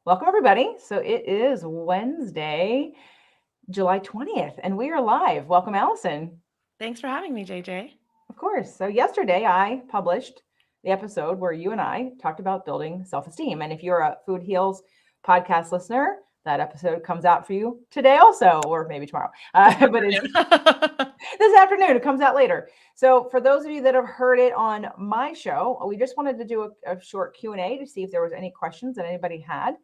Welcome, everybody. So it is Wednesday, July 20th, and we are live. Welcome, Allison. Thanks for having me, JJ. Of course. So yesterday I published the episode where you and I talked about building self-esteem. And if you're a Food Heals podcast listener, that episode comes out for you today also, or maybe tomorrow. But it's this afternoon. It comes out later. So for those of you that have heard it on my show, we just wanted to do a short Q&A to see if there was any questions that anybody had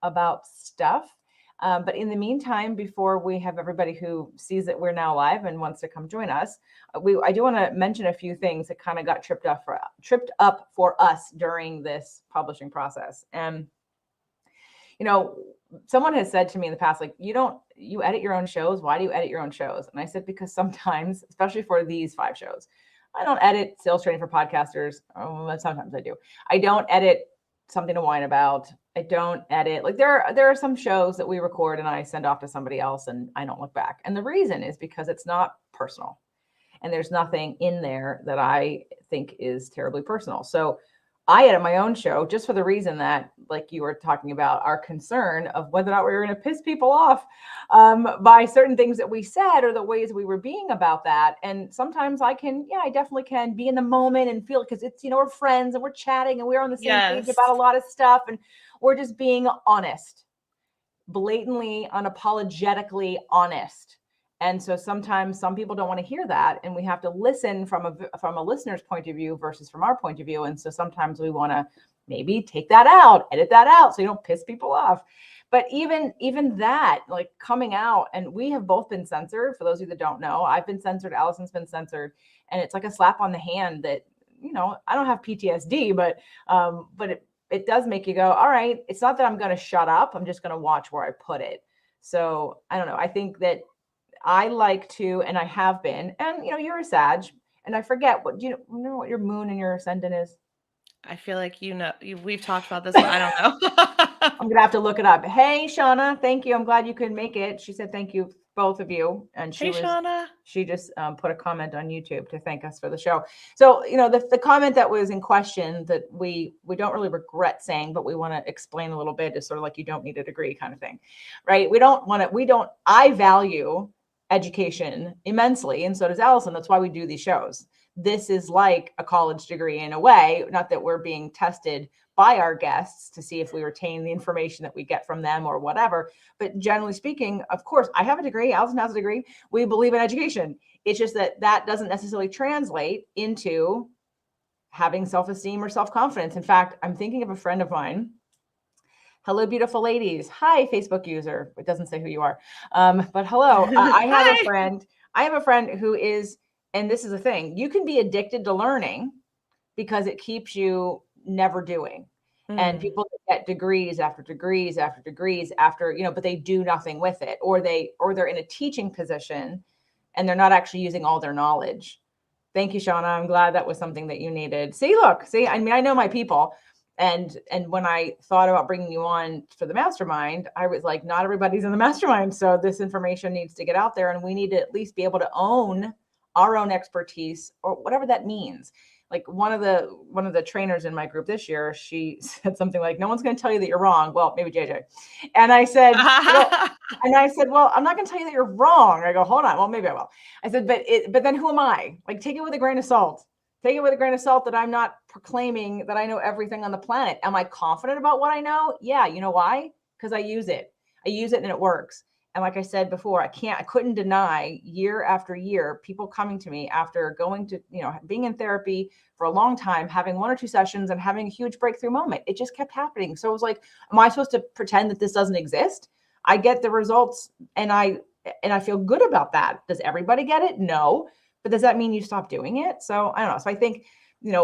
about stuff. But in the meantime, before we have everybody who sees that we're now live and wants to come join us, I do want to mention a few things that kind of got tripped up for us during this publishing process. And someone has said to me in the past, like, you edit your own shows. Why do you edit your own shows? And I said, because sometimes, especially for these 5 shows, I don't edit sales training for podcasters. Sometimes I do. I don't edit something to whine about. I don't edit. Like there are some shows that we record and I send off to somebody else and I don't look back. And the reason is because it's not personal. And there's nothing in there that I think is terribly personal. So I edit my own show just for the reason that, like you were talking about, our concern of whether or not we were going to piss people off by certain things that we said or the ways we were being about that. And sometimes I definitely can be in the moment and feel, because it's, we're friends and we're chatting and we're on the same page about a lot of stuff. And we're just being honest, blatantly, unapologetically honest. And so sometimes some people don't want to hear that, and we have to listen from a listener's point of view versus from our point of view. And so sometimes we want to maybe take that out, edit that out, so you don't piss people off. But even that, like coming out, and we have both been censored. For those of you that don't know, I've been censored, Allison's been censored, and it's like a slap on the hand that, I don't have PTSD, but it does make you go, all right, it's not that I'm going to shut up. I'm just going to watch where I put it. So I don't know. I think that I like to, and I have been, and you're a Sag, and I forget do you know what your moon and your ascendant is? I feel like we've talked about this, but I don't know. I'm gonna have to look it up. Hey, Shauna, thank you. I'm glad you could make it. She said thank you, both of you, and Shauna. She just put a comment on YouTube to thank us for the show. So the comment that was in question that we don't really regret saying, but we want to explain a little bit is sort of like, you don't need a degree kind of thing, right? I value education immensely, and so does Allison. That's why we do these shows. This is like a college degree in a way, not that we're being tested by our guests to see if we retain the information that we get from them or whatever. But generally speaking, of course, I have a degree, Allison has a degree. We believe in education. It's just that doesn't necessarily translate into having self-esteem or self-confidence. In fact, I'm thinking of a friend of mine. Hello, beautiful ladies. Hi, Facebook user. It doesn't say who you are. But hello. I have a friend who is, and this is the thing, you can be addicted to learning because it keeps you never doing. And people get degrees after degrees after degrees after, but they do nothing with it, or they're in a teaching position and they're not actually using all their knowledge. Thank you, Shauna. I'm glad that was something that you needed. See, I mean, I know my people. And when I thought about bringing you on for the mastermind, I was like, not everybody's in the mastermind. So this information needs to get out there, and we need to at least be able to own our own expertise, or whatever that means. Like one of the trainers in my group this year, she said something like, no one's going to tell you that you're wrong. Well, maybe JJ. And I said, well, I'm not going to tell you that you're wrong. I go, hold on. Well, maybe I will. I said, but then who am I? Like, take it with a grain of salt. Take it with a grain of salt that I'm not proclaiming that I know everything on the planet. Am I confident about what I know? Yeah. You know why? Because I use it. And it works. And like I said before, I couldn't deny year after year, people coming to me after going to, being in therapy for a long time, having 1 or 2 sessions and having a huge breakthrough moment. It just kept happening. So it was like, am I supposed to pretend that this doesn't exist? I get the results and I feel good about that. Does everybody get it? No. But does that mean you stop doing it? So I don't know. So I think,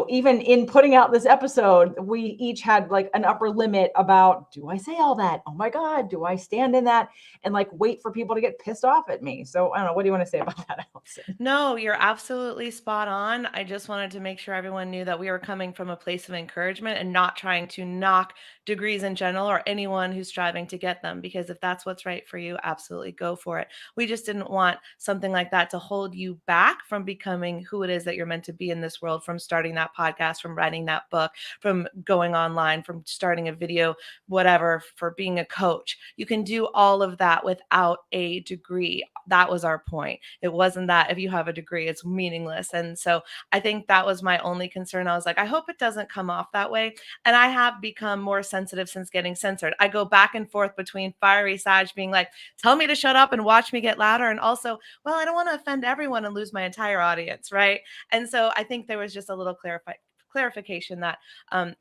even in putting out this episode, we each had like an upper limit about, do I say all that? Oh my God, do I stand in that and like wait for people to get pissed off at me? So I don't know. What do you want to say about that, Allison? No, you're absolutely spot on. I just wanted to make sure everyone knew that we were coming from a place of encouragement and not trying to knock degrees in general or anyone who's striving to get them, because if that's what's right for you, absolutely go for it. We just didn't want something like that to hold you back from becoming who it is that you're meant to be in this world, from starting starting that podcast, from writing that book, from going online, from starting a video, whatever, for being a coach. You can do all of that without a degree. That was our point. It wasn't that if you have a degree, it's meaningless. And so I think that was my only concern. I was like, I hope it doesn't come off that way. And I have become more sensitive since getting censored. I go back and forth between fiery Sag being like, tell me to shut up and watch me get louder. And also, well, I don't want to offend everyone and lose my entire audience, right? And so I think there was just a little clarification that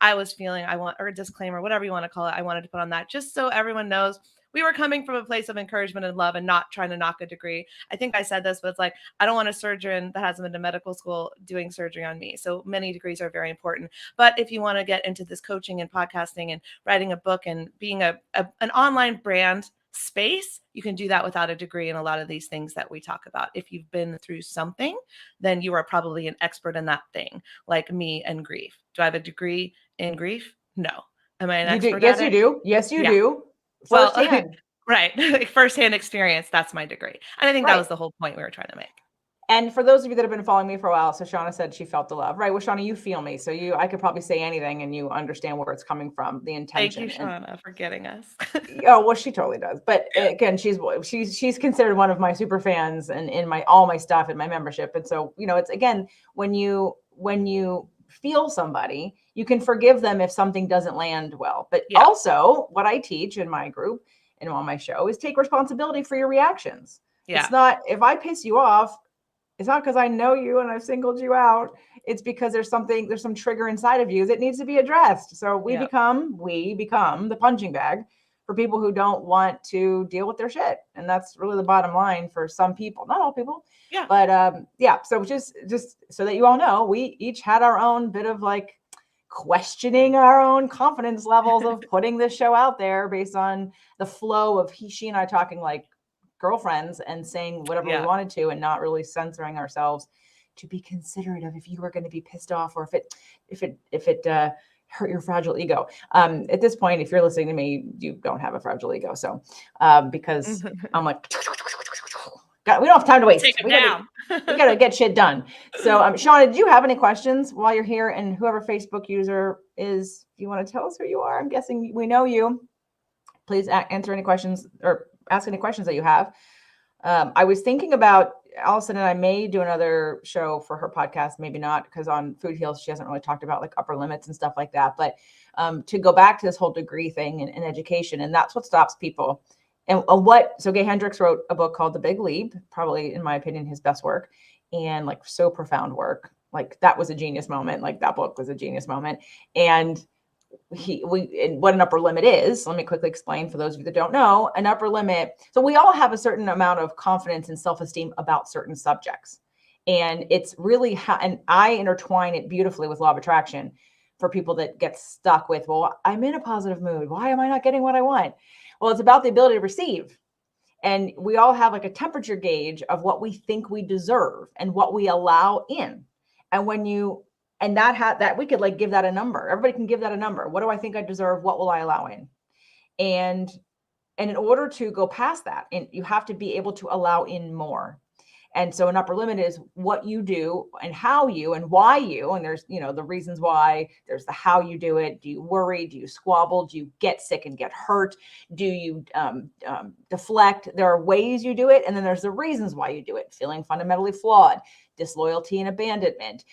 I was feeling or a disclaimer, whatever you want to call it, I wanted to put on that, just so everyone knows we were coming from a place of encouragement and love and not trying to knock a degree. I think I said this, but it's like, I don't want a surgeon that hasn't been to medical school doing surgery on me. So many degrees are very important. But if you want to get into this coaching and podcasting and writing a book and being an online brand space, you can do that without a degree in a lot of these things that we talk about. If you've been through something, then you are probably an expert in that thing, like me and grief. Do I have a degree in grief? No. Am I an expert Yes, at you it? do. Yes, you Yeah. do. Well, Firsthand. right. Firsthand experience. That's my degree. And I think that was the whole point we were trying to make. And for those of you that have been following me for a while, so Shauna said she felt the love, right? Well, Shauna, you feel me. So I could probably say anything and you understand where it's coming from, the intention. Thank you, Shauna, for getting us. Oh, well, she totally does. But again, she's considered one of my super fans and in all my stuff and my membership. And so, it's, again, when you feel somebody, you can forgive them if something doesn't land well. But also what I teach in my group and on my show is take responsibility for your reactions. Yeah. It's not, if I piss you off, it's not because I know you and I've singled you out. It's because there's some trigger inside of you that needs to be addressed. So we become the punching bag for people who don't want to deal with their shit. And that's really the bottom line for some people, not all people. Yeah. But so just so that you all know, we each had our own bit of like questioning our own confidence levels of putting this show out there based on the flow of she and I talking like girlfriends and saying whatever we wanted to and not really censoring ourselves to be considerate of if you were going to be pissed off or if it hurt your fragile ego. At this point, if you're listening to me, you don't have a fragile ego. So because I'm like, we don't have time to waste. We gotta get shit done. So Shauna, did you have any questions while you're here? And whoever Facebook user is, do you want to tell us who you are? I'm guessing we know you. Please answer any questions or ask any questions that you have. I was thinking about Allison and I may do another show for her podcast, maybe not, because on Food Heals, she hasn't really talked about like upper limits and stuff like that. But to go back to this whole degree thing and education, and that's what stops people. And so Gay Hendricks wrote a book called The Big Leap, probably in my opinion, his best work, and like so profound work. Like that was a genius moment. Like that book was a genius moment. And what an upper limit is. Let me quickly explain for those of you that don't know. An upper limit. So we all have a certain amount of confidence and self-esteem about certain subjects. And it's really and I intertwine it beautifully with law of attraction for people that get stuck with, well, I'm in a positive mood. Why am I not getting what I want? Well, it's about the ability to receive. And we all have like a temperature gauge of what we think we deserve and what we allow in. And that we could like give that a number. Everybody can give that a number. What do I think I deserve? What will I allow in? And in order to go past that, and you have to be able to allow in more. And so an upper limit is what you do and how you and why you, and there's, the reasons why, there's the how you do it. Do you worry? Do you squabble? Do you get sick and get hurt? Do you deflect? There are ways you do it. And then there's the reasons why you do it. Feeling fundamentally flawed, disloyalty and abandonment,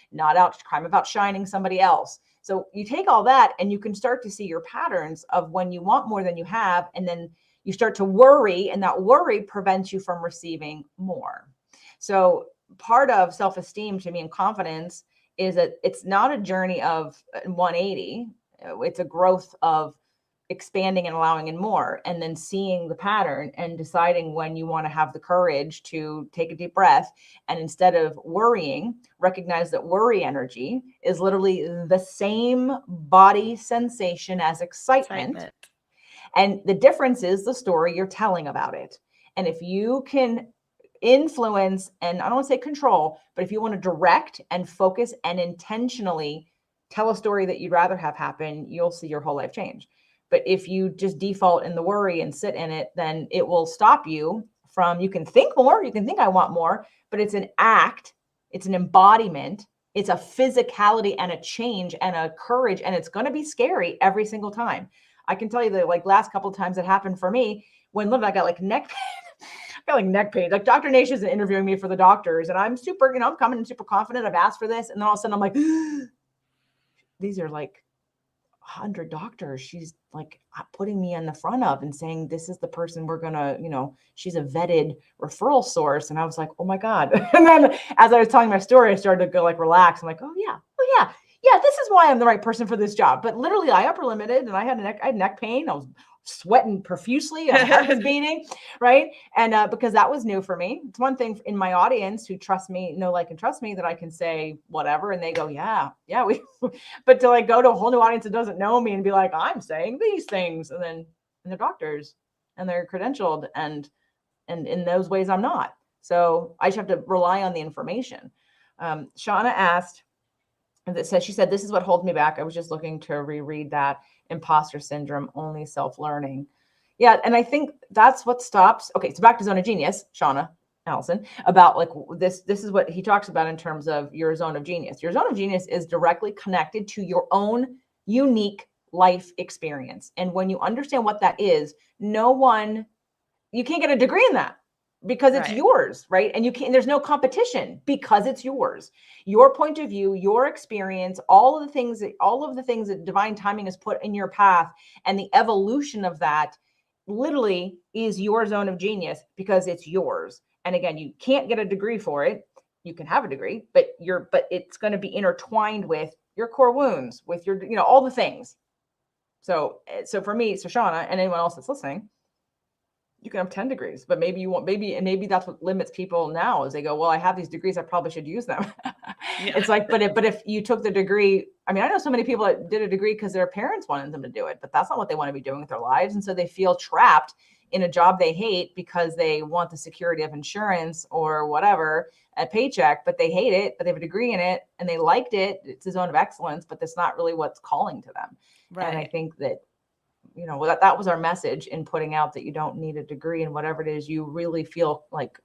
crime of outshining somebody else. So you take all that and you can start to see your patterns of when you want more than you have. And then you start to worry, and that worry prevents you from receiving more. So part of self-esteem to me and confidence is that it's not a journey of 180. It's a growth of expanding and allowing in more, and then seeing the pattern and deciding when you want to have the courage to take a deep breath. And instead of worrying, recognize that worry energy is literally the same body sensation as excitement. And the difference is the story you're telling about it. And if you can influence, and I don't want to say control, but if you want to direct and focus and intentionally tell a story that you'd rather have happen, you'll see your whole life change. But if you just default in the worry and sit in it, then it will stop you from, you can think more, you can think I want more, but it's an act, it's an embodiment It's a physicality and a change and a courage, and it's going to be scary every single time. I can tell you that like last couple of times it happened for me when literally I got like neck pain. I got like neck pain. Like Dr. Nation is interviewing me for the doctors, and I'm super, I'm coming in super confident. I've asked for this, and then all of a sudden I'm like, these are like 100 doctors she's like putting me in the front of and saying, this is the person we're gonna, she's a vetted referral source. And I was like, oh my God. And then as I was telling my story, I started to go like relax. I'm like, oh yeah, this is why I'm the right person for this job. But literally I upper limited and I had neck pain. I was sweating profusely, my heart was beating, right? And because that was new for me. It's one thing in my audience who trust me, know, like, and trust me that I can say whatever, and they go, yeah, we. But to like go to a whole new audience that doesn't know me and be like, I'm saying these things, and they're doctors and they're credentialed, and in those ways I'm not. So I just have to rely on the information. Shauna asked, she said, this is what holds me back. I was just looking to reread that. Imposter syndrome, only self-learning. Yeah. And I think that's what stops. Okay. So back to Zone of Genius, Shauna, Allison, about like this is what he talks about in terms of your zone of genius. Your zone of genius is directly connected to your own unique life experience. And when you understand what that is, you can't get a degree in that because it's yours, right? And there's no competition because it's yours. Your point of view, your experience, all of the things that divine timing has put in your path, and the evolution of that literally is your zone of genius because it's yours. And again, you can't get a degree for it. You can have a degree, but it's going to be intertwined with your core wounds, with your, all the things. So for me, so Shauna and anyone else that's listening, you can have 10 degrees, but maybe you won't, maybe that's what limits people now is they go, well, I have these degrees, I probably should use them. It's like, but if you took the degree, I mean, I know so many people that did a degree because their parents wanted them to do it, but that's not what they want to be doing with their lives. And so they feel trapped in a job they hate because they want the security of insurance or whatever, a paycheck, but they hate it, but they have a degree in it and they liked it. It's a zone of excellence, but that's not really what's calling to them. Right. And I think that, that was our message in putting out that you don't need a degree in whatever it is you really feel like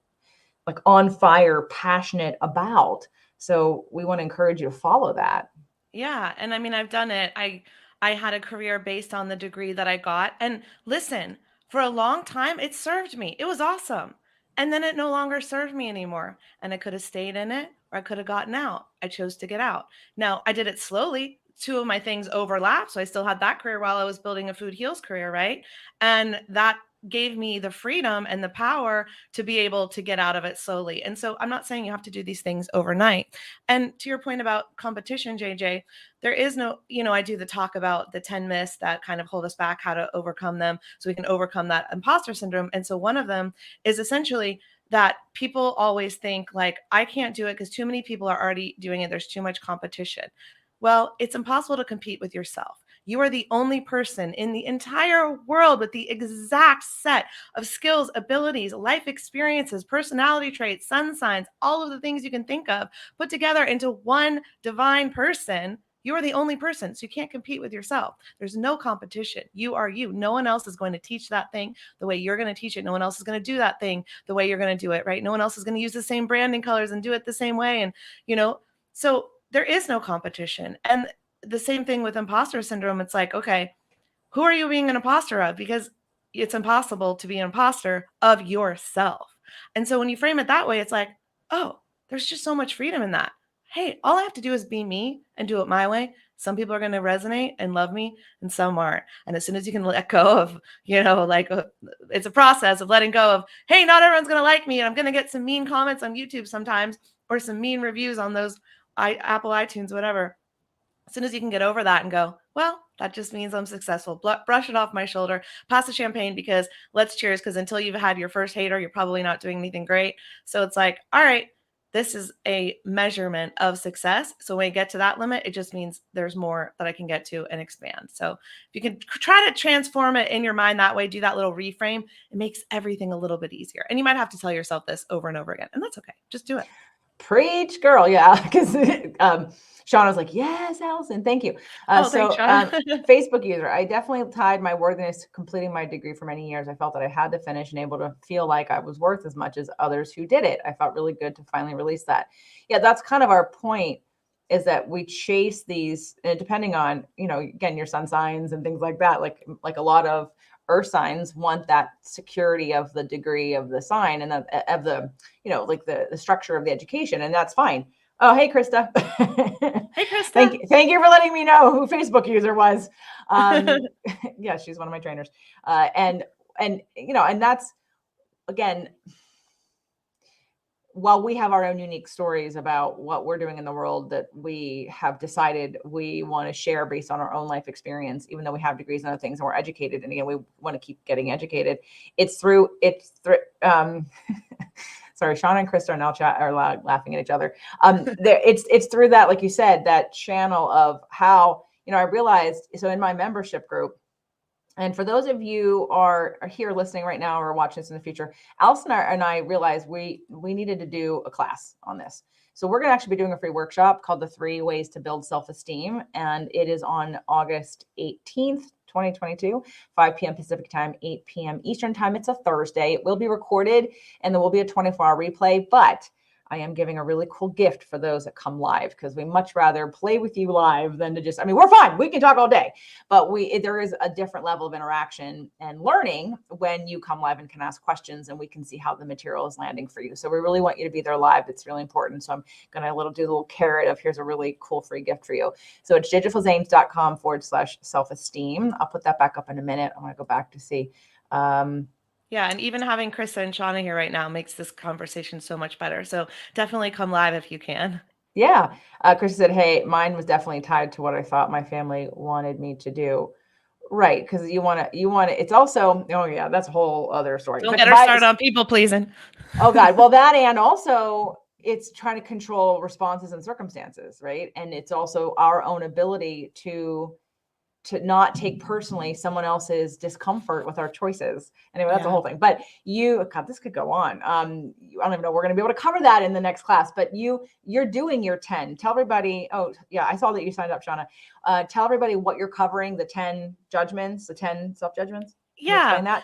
on fire, passionate about. So we want to encourage you to follow that. Yeah. And I mean, I've done it. I had a career based on the degree that I got. And listen, for a long time, it served me. It was awesome. And then it no longer served me anymore. And I could have stayed in it or I could have gotten out. I chose to get out. Now, I did it slowly. Two of my things overlapped. So I still had that career while I was building a food heals career, right? And that gave me the freedom and the power to be able to get out of it slowly. And so I'm not saying you have to do these things overnight. And to your point about competition, JJ, there is no, I do the talk about the 10 myths that kind of hold us back, how to overcome them so we can overcome that imposter syndrome. And so one of them is essentially that people always think like, I can't do it because too many people are already doing it. There's too much competition. Well, it's impossible to compete with yourself. You are the only person in the entire world with the exact set of skills, abilities, life experiences, personality traits, sun signs, all of the things you can think of put together into one divine person. You are the only person, so you can't compete with yourself. There's no competition. You are you. No one else is going to teach that thing the way you're going to teach it. No one else is going to do that thing the way you're going to do it, right? No one else is going to use the same branding colors and do it the same way. And, so there is no competition. And the same thing with imposter syndrome. It's like, okay, who are you being an imposter of? Because it's impossible to be an imposter of yourself. And so when you frame it that way, it's like, oh, there's just so much freedom in that. Hey, all I have to do is be me and do it my way. Some people are going to resonate and love me and some aren't. And as soon as you can let go of, it's a process of letting go of, hey, not everyone's going to like me. And I'm going to get some mean comments on YouTube sometimes or some mean reviews on those Apple iTunes, whatever. As soon as you can get over that and go, well, that just means I'm successful. Brush it off my shoulder, pass the champagne because let's cheers. Because until you've had your first hater, you're probably not doing anything great. So it's like, all right, this is a measurement of success. So when you get to that limit, it just means there's more that I can get to and expand. So if you can try to transform it in your mind that way, do that little reframe, it makes everything a little bit easier. And you might have to tell yourself this over and over again. And that's okay. Just do it. Preach, girl. Yeah. Because Sean was like, yes, Allison, thank you. Thanks, Facebook user, I definitely tied my worthiness to completing my degree for many years. I felt that I had to finish and able to feel like I was worth as much as others who did it. I felt really good to finally release that. Yeah, that's kind of our point. is that we chase these, and depending on, again, your sun signs and things like that, like a lot of earth signs want that security of the degree of the sign and of the, like the structure of the education. And that's fine. Oh, hey, Krista. Hey, Krista. Thank you for letting me know who Facebook user was. Yeah, she's one of my trainers. And that's, again, while we have our own unique stories about what we're doing in the world that we have decided we want to share based on our own life experience, even though we have degrees and other things and we're educated. And again, we want to keep getting educated. It's through sorry, Shauna and Krista are now laughing at each other. It's through that, like you said, that channel of how, I realized, so in my membership group, and for those of you are here listening right now or watching this in the future, Allison and I realized we needed to do a class on this. So we're going to actually be doing a free workshop called the 3 Ways to Build Self-Esteem. And it is on August 18th, 2022, 5 p.m. Pacific time, 8 p.m. Eastern time. It's a Thursday. It will be recorded and there will be a 24-hour replay, but I am giving a really cool gift for those that come live, because we much rather play with you live than to just, we're fine. We can talk all day, but there is a different level of interaction and learning when you come live and can ask questions and we can see how the material is landing for you. So we really want you to be there live. It's really important. So I'm going to do a little carrot of, here's a really cool free gift for you. So it's digitalzanes.com/self-esteem. I'll put that back up in a minute. I'm going to go back to see. Yeah, and even having Krista and Shauna here right now makes this conversation so much better. So definitely come live if you can. Yeah. Krista said, hey, mine was definitely tied to what I thought my family wanted me to do. Right. Because you want to, it's also, oh yeah, that's a whole other story. Don't get her started on people pleasing. Oh God. Well, that, and also it's trying to control responses and circumstances, right? And it's also our own ability to not take personally someone else's discomfort with our choices. Anyway, that's the whole thing. But God, this could go on. I don't even know we're going to be able to cover that in the next class, but you're doing your 10. Tell everybody. Oh yeah, I saw that you signed up, Shauna. Tell everybody what you're covering, the 10 judgments, the 10 self-judgments. Can you explain that?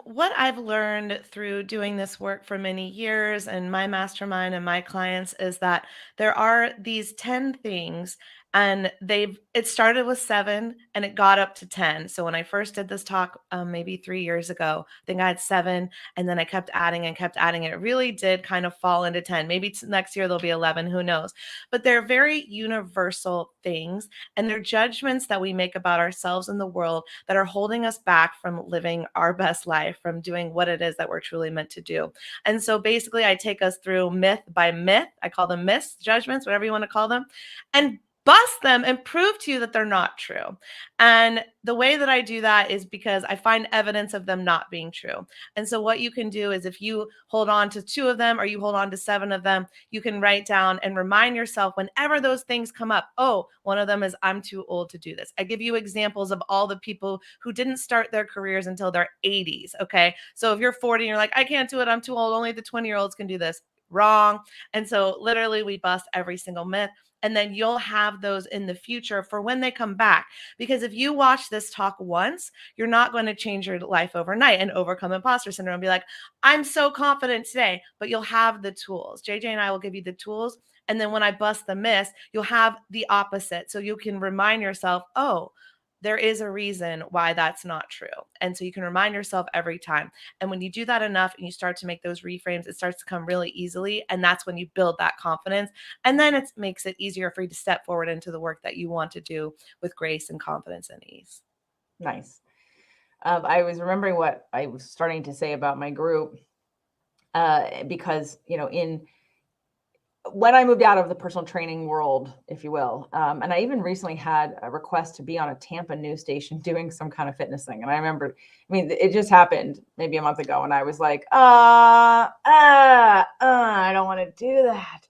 What I've learned through doing this work for many years and my mastermind and my clients is that there are these 10 things, and it started with 7 and it got up to 10. So when I first did this talk, maybe 3 years ago, I think I had 7, and then I kept adding and kept adding. It really did kind of fall into 10. Maybe next year there'll be 11, who knows? But they're very universal things, and they're judgments that we make about ourselves and the world that are holding us back from living our best life, from doing what it is that we're truly meant to do. And so basically I take us through myth by myth. I call them myths, judgments, whatever you want to call them, and bust them and prove to you that they're not true. And the way that I do that is because I find evidence of them not being true. And so what you can do is, if you hold on to 2 of them or you hold on to 7 of them, you can write down and remind yourself whenever those things come up. Oh, one of them is, I'm too old to do this. I give you examples of all the people who didn't start their careers until their 80s. Okay. So if you're 40 and you're like, I can't do it, I'm too old, only the 20-year-olds can do this. Wrong. And so literally we bust every single myth. And then you'll have those in the future for when they come back. Because if you watch this talk once, you're not going to change your life overnight and overcome imposter syndrome and be like, I'm so confident today, but you'll have the tools. JJ and I will give you the tools. And then when I bust the myths, you'll have the opposite. So you can remind yourself, oh, there is a reason why that's not true. And so you can remind yourself every time. And when you do that enough and you start to make those reframes, it starts to come really easily. And that's when you build that confidence. And then it makes it easier for you to step forward into the work that you want to do with grace and confidence and ease. Nice. I was remembering what I was starting to say about my group, because, when I moved out of the personal training world, if you will, and I even recently had a request to be on a Tampa news station doing some kind of fitness thing. And I remember, it just happened maybe a month ago, and I was like, I don't want to do that.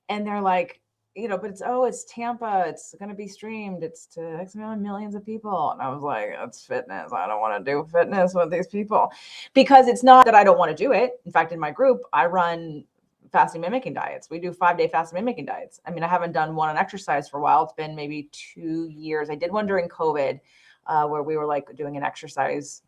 And they're like, but it's Tampa. It's going to be streamed. It's to X amount of millions of people. And I was like, that's fitness. I don't want to do fitness with these people, because it's not that I don't want to do it. In fact, in my group, I run fasting mimicking diets. We do 5-day fasting mimicking diets. I haven't done one on exercise for a while. It's been maybe 2 years. I did one during COVID, where we were like doing an exercise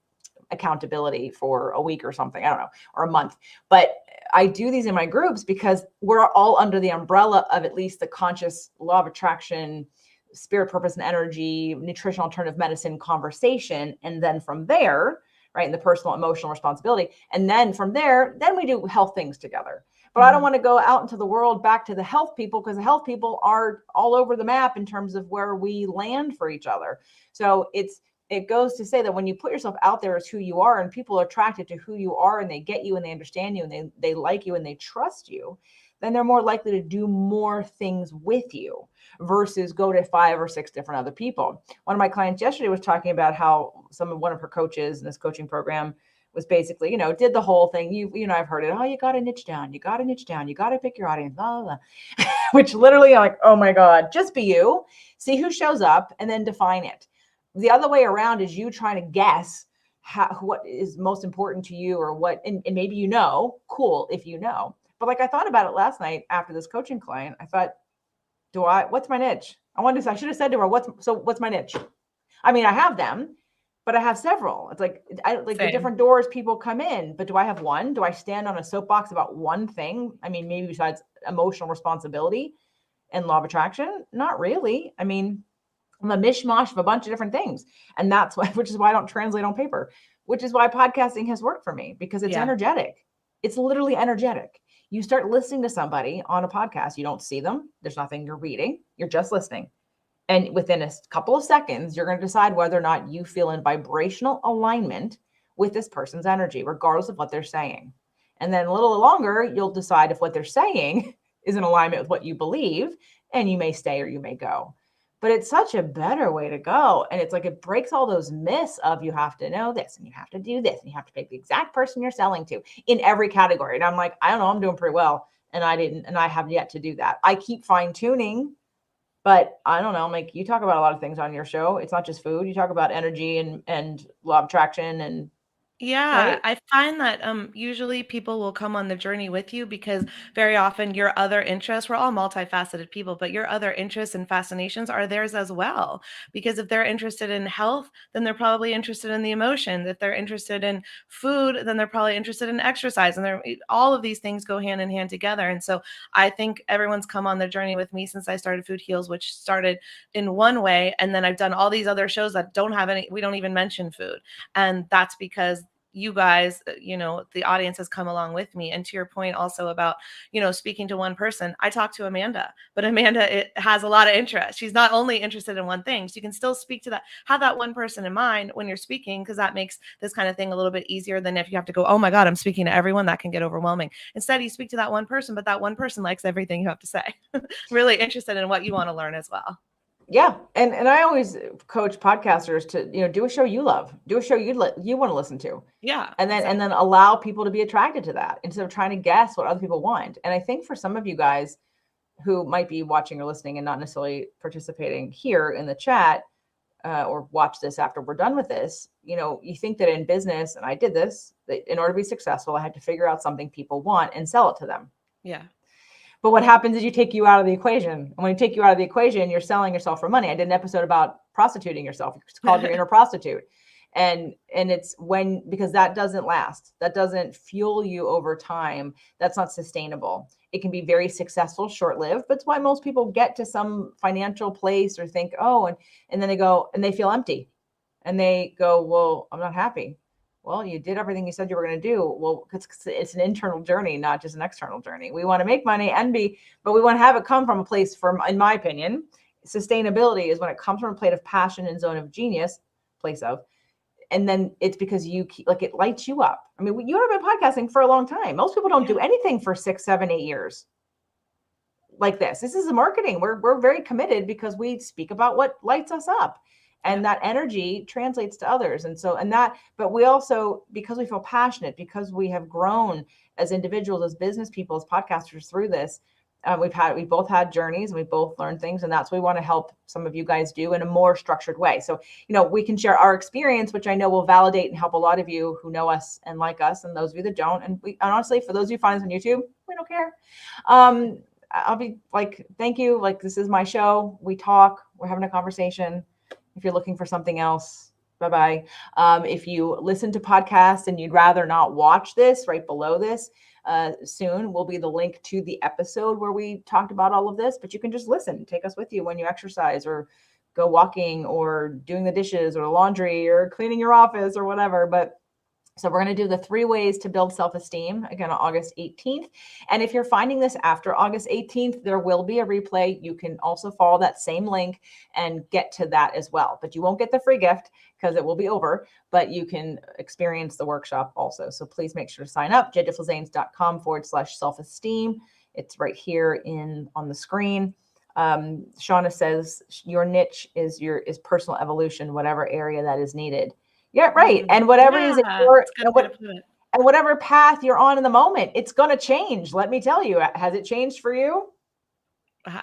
accountability for a week or something. I don't know, or a month. But I do these in my groups because we're all under the umbrella of at least the conscious law of attraction, spirit, purpose, and energy, nutrition, alternative medicine conversation. And then from there, right, and the personal, emotional responsibility. And then from there, then we do health things together. But I don't want to go out into the world back to the health people, because the health people are all over the map in terms of where we land for each other. So it goes to say that when you put yourself out there as who you are, and people are attracted to who you are, and they get you and they understand you and they like you and they trust you, then they're more likely to do more things with you versus go to 5 or 6 different other people. One of my clients yesterday was talking about how one of her coaches in this coaching program was basically, did the whole thing. I've heard it. Oh, you got to niche down. You got to niche down. You got to pick your audience, blah, blah, blah. Which literally I'm like, oh my God, just be you, see who shows up and then define it. The other way around is you trying to guess what is most important to you, or what, and maybe cool if you know. But like I thought about it last night after this coaching client, I thought, what's my niche? I should have said to her, what's my niche? I mean, I have them, but I have several. It's like, the different doors people come in, but do I have one? Do I stand on a soapbox about one thing? I mean, maybe besides emotional responsibility and law of attraction, not really. I mean, I'm a mishmash of a bunch of different things. And that's why, which is why I don't translate on paper, which is why podcasting has worked for me, because it's energetic. It's literally energetic. You start listening to somebody on a podcast, you don't see them. There's nothing you're reading. You're just listening. And within a couple of seconds, you're going to decide whether or not you feel in vibrational alignment with this person's energy, regardless of what they're saying. And then a little longer, you'll decide if what they're saying is in alignment with what you believe, and you may stay or you may go. But it's such a better way to go. And it's like, it breaks all those myths of you have to know this and you have to do this and you have to pick the exact person you're selling to in every category. And I'm like, I don't know, I'm doing pretty well. And I have yet to do that. I keep fine tuning, but I don't know, like, you talk about a lot of things on your show. It's not just food. You talk about energy and law of attraction and Yeah, right. I find that usually people will come on the journey with you because very often your other interests, we're all multifaceted people, but your other interests and fascinations are theirs as well. Because if they're interested in health, then they're probably interested in the emotions. If they're interested in food, then they're probably interested in exercise. And all of these things go hand in hand together. And so I think everyone's come on the journey with me since I started Food Heals, which started in one way. And then I've done all these other shows that we don't even mention food. And that's because you guys, the audience has come along with me. And to your point also about, speaking to one person, I talked to Amanda, but Amanda has a lot of interest. She's not only interested in one thing. So you can still speak to have that one person in mind when you're speaking, because that makes this kind of thing a little bit easier than if you have to go, oh my God, I'm speaking to everyone. That can get overwhelming. Instead, you speak to that one person, but that one person likes everything you have to say. Really interested in what you want to learn as well. Yeah. And I always coach podcasters to, do a show you love, do a show you want to listen to. Yeah. And then allow people to be attracted to that instead of trying to guess what other people want. And I think for some of you guys who might be watching or listening and not necessarily participating here in the chat, or watch this after we're done with this, you think that in business, and I did this, that in order to be successful, I had to figure out something people want and sell it to them. Yeah. But what happens is you take you out of the equation. And when you take you out of the equation, you're selling yourself for money. I did an episode about prostituting yourself. It's called Your Inner Prostitute. And it's because that doesn't last. That doesn't fuel you over time. That's not sustainable. It can be very successful, short-lived, but it's why most people get to some financial place or think, and then they go and they feel empty. And they go, well, I'm not happy. Well, you did everything you said you were going to do. Well, it's an internal journey, not just an external journey. We want to make money but we want to have it come from a place in my opinion, sustainability is when it comes from a place of passion and zone of genius, and then it's because it lights you up. I mean, you have been podcasting for a long time. Most people don't do anything for 6, 7, 8 years like this. This is the marketing. We're very committed because we speak about what lights us up. And that energy translates to others. But we also, because we feel passionate, because we have grown as individuals, as business people, as podcasters through this, we've both had journeys and we both learned things. And that's what we want to help some of you guys do in a more structured way. So, we can share our experience, which I know will validate and help a lot of you who know us and like us, and those of you that don't. And honestly, for those of you who find us on YouTube, we don't care. I'll be like, thank you. Like, this is my show. We talk, we're having a conversation. If you're looking for something else, bye-bye. If you listen to podcasts and you'd rather not watch this, right below this, soon will be the link to the episode where we talked about all of this, but you can just listen, take us with you when you exercise or go walking or doing the dishes or laundry or cleaning your office or whatever. But so we're going to do the 3 ways to build self-esteem again on August 18th. And if you're finding this after August 18th, there will be a replay. You can also follow that same link and get to that as well. But you won't get the free gift because it will be over, but you can experience the workshop also. So please make sure to sign up, jjflazanes.com/self-esteem. It's right here on the screen. Shauna says your niche is personal evolution, whatever area that is needed. Yeah, right. And whatever is and whatever path you're on in the moment, it's going to change. Let me tell you, has it changed for you?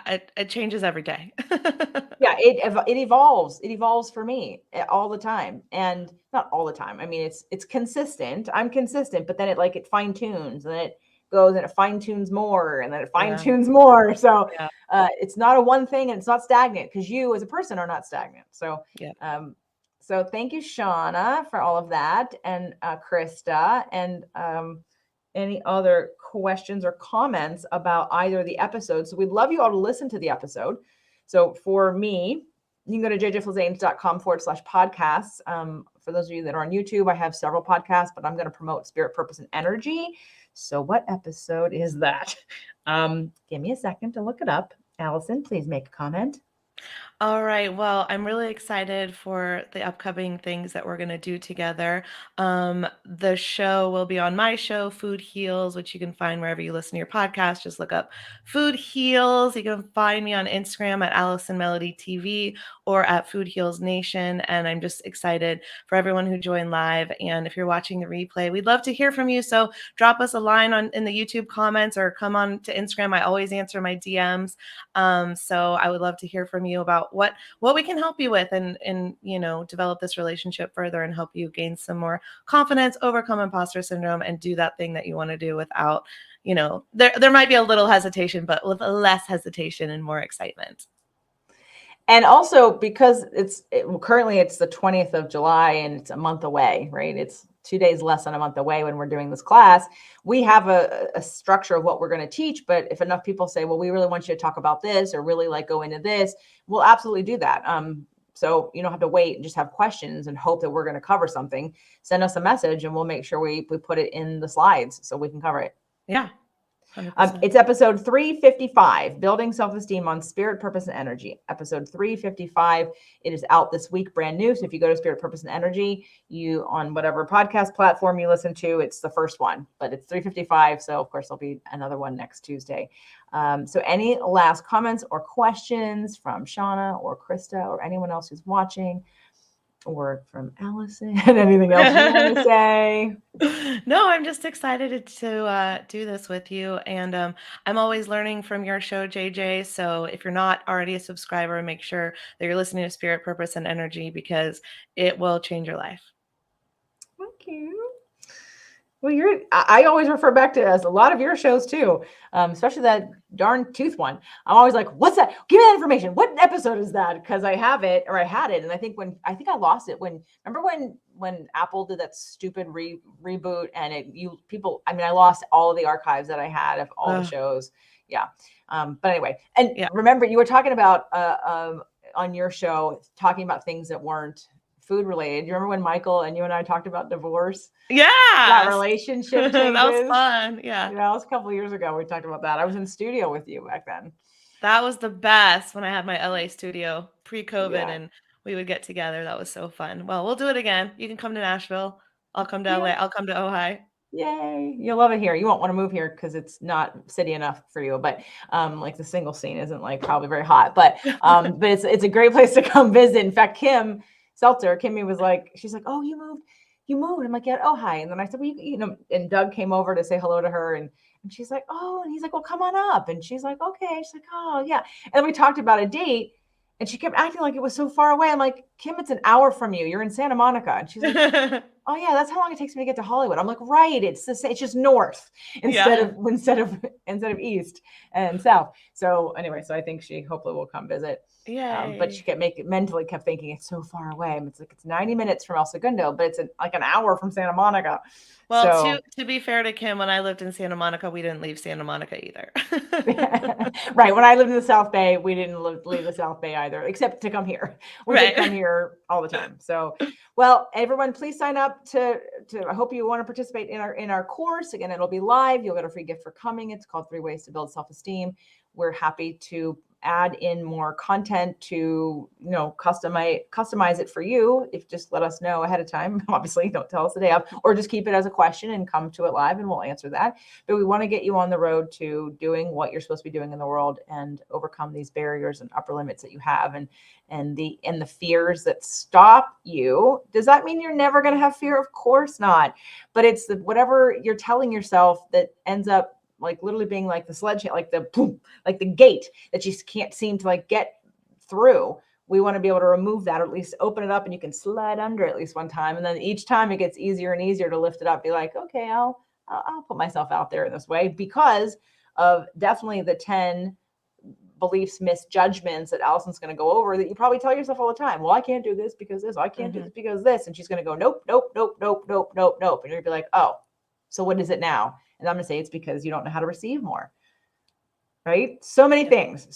It changes every day. Yeah, it evolves. It evolves for me all the time, and not all the time. I mean, it's consistent. I'm consistent, but then it fine tunes, and then it goes and it fine tunes more, and then it fine tunes more. So it's not a one thing, and it's not stagnant because you as a person are not stagnant. So So thank you, Shauna, for all of that, and Krista, and any other questions or comments about either of the episodes. So we'd love you all to listen to the episode. So for me, you can go to jjflazanes.com/podcasts. For those of you that are on YouTube, I have several podcasts, but I'm going to promote Spirit, Purpose, and Energy. So what episode is that? Give me a second to look it up. Allison, please make a comment. All right. Well, I'm really excited for the upcoming things that we're going to do together. The show will be on my show, Food Heals, which you can find wherever you listen to your podcast. Just look up Food Heals. You can find me on Instagram at Allison Melody TV or at Food Heals Nation. And I'm just excited for everyone who joined live. And if you're watching the replay, we'd love to hear from you. So drop us a line in the YouTube comments or come on to Instagram. I always answer my DMs. So I would love to hear from you about what we can help you with and develop this relationship further and help you gain some more confidence, overcome imposter syndrome, and do that thing that you want to do without, there might be a little hesitation, but with less hesitation and more excitement. And also because currently it's the 20th of July and it's a month away, right? It's 2 days less than a month away when we're doing this class. We have a structure of what we're going to teach, but if enough people say, well, we really want you to talk about this or really go into this, we'll absolutely do that. So you don't have to wait and just have questions and hope that we're going to cover something. Send us a message and we'll make sure we put it in the slides so we can cover it. Yeah. It's episode 355, Building Self-Esteem on Spirit, Purpose, and Energy. Episode 355. It is out this week, brand new. So if you go to Spirit, Purpose, and Energy, on whatever podcast platform you listen to, it's the first one, but it's 355. So of course there'll be another one next Tuesday. So any last comments or questions from Shauna or Krista or anyone else who's watching? Or from Allison, anything else you want to say? No, I'm just excited to do this with you. And I'm always learning from your show, JJ. So if you're not already a subscriber, make sure that you're listening to Spirit, Purpose, and Energy because it will change your life. Thank you. Well, I always refer back to a lot of your shows too, especially that darn tooth one. I'm always like, what's that? Give me that information. What episode is that? Because I have it or I had it. And I think I lost it remember when Apple did that stupid reboot and I lost all of the archives that I had of all the shows. Yeah. But anyway, and remember you were talking about on your show, talking about things that weren't food related. You remember when Michael and you and I talked about divorce? Yeah. That relationship changes. That was fun. Yeah. That was a couple of years ago. We talked about that. I was in the studio with you back then. That was the best when I had my LA studio pre-COVID and we would get together. That was so fun. Well, we'll do it again. You can come to Nashville. I'll come to LA. I'll come to Ojai. Yay. You'll love it here. You won't want to move here because it's not city enough for you, but the single scene isn't probably very hot, but it's a great place to come visit. In fact, Kimmy was she's like, oh, you moved. I'm like, yeah, Ojai. And then I said, well, and Doug came over to say hello to her. And she's like, oh, and he's like, well, come on up. And she's like, okay. She's like, oh, yeah. And then we talked about a date and she kept acting like it was so far away. I'm like, Kim, it's an hour from you. You're in Santa Monica. And she's like, oh yeah, that's how long it takes me to get to Hollywood. I'm like, right, it's just north instead of east and south. So anyway, so I think she hopefully will come visit. But she mentally kept thinking it's so far away. It's like it's 90 minutes from El Segundo, but it's like an hour from Santa Monica. Well, so, to be fair to Kim, when I lived in Santa Monica, we didn't leave Santa Monica either. Right. When I lived in the South Bay, we didn't leave the South Bay either, except to come here. We did come here all the time. So, well, everyone, please sign up to. I hope you want to participate in our course. Again, it'll be live. You'll get a free gift for coming. It's called 3 Ways to Build Self-Esteem. We're happy to add in more content to, customize it for you. If just let us know ahead of time, obviously don't tell us the day of, or just keep it as a question and come to it live and we'll answer that. But we want to get you on the road to doing what you're supposed to be doing in the world and overcome these barriers and upper limits that you have and the fears that stop you. Does that mean you're never going to have fear? Of course not. But it's whatever you're telling yourself that ends up like literally being like the sledgehammer, like the gate that you can't seem to like get through. We want to be able to remove that, or at least open it up and you can slide under at least one time. And then each time it gets easier and easier to lift it up. Be like, okay, I'll put myself out there in this way because of definitely the 10 beliefs, misjudgments that Allison's going to go over that you probably tell yourself all the time. Well, I can't do this because this, I can't do this because this. And she's going to go, nope, nope, nope, nope, nope, nope, nope. And you're going to be like, oh, so what is it now? And I'm going to say it's because you don't know how to receive more, right? So many things.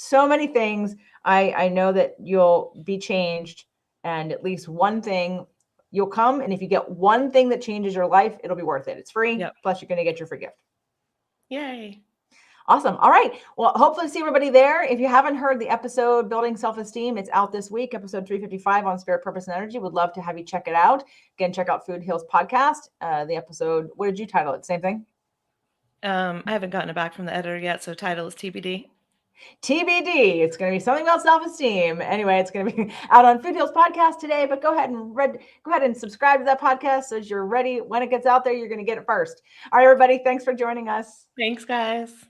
I know that you'll be changed and at least one thing you'll come. And if you get one thing that changes your life, it'll be worth it. It's free. Yep. Plus you're going to get your free gift. Yay. Awesome. All right. Well, hopefully see everybody there. If you haven't heard the episode Building Self-Esteem, it's out this week, episode 355 on Spirit, Purpose, and Energy. Would love to have you check it out. Again, check out Food Heals Podcast. The episode, what did you title it? Same thing? I haven't gotten it back from the editor yet, so title is TBD. TBD. It's going to be something about self-esteem. Anyway, it's going to be out on Food Heals Podcast today, but go ahead and subscribe to that podcast so as you're ready. When it gets out there, you're going to get it first. All right, everybody. Thanks for joining us. Thanks, guys.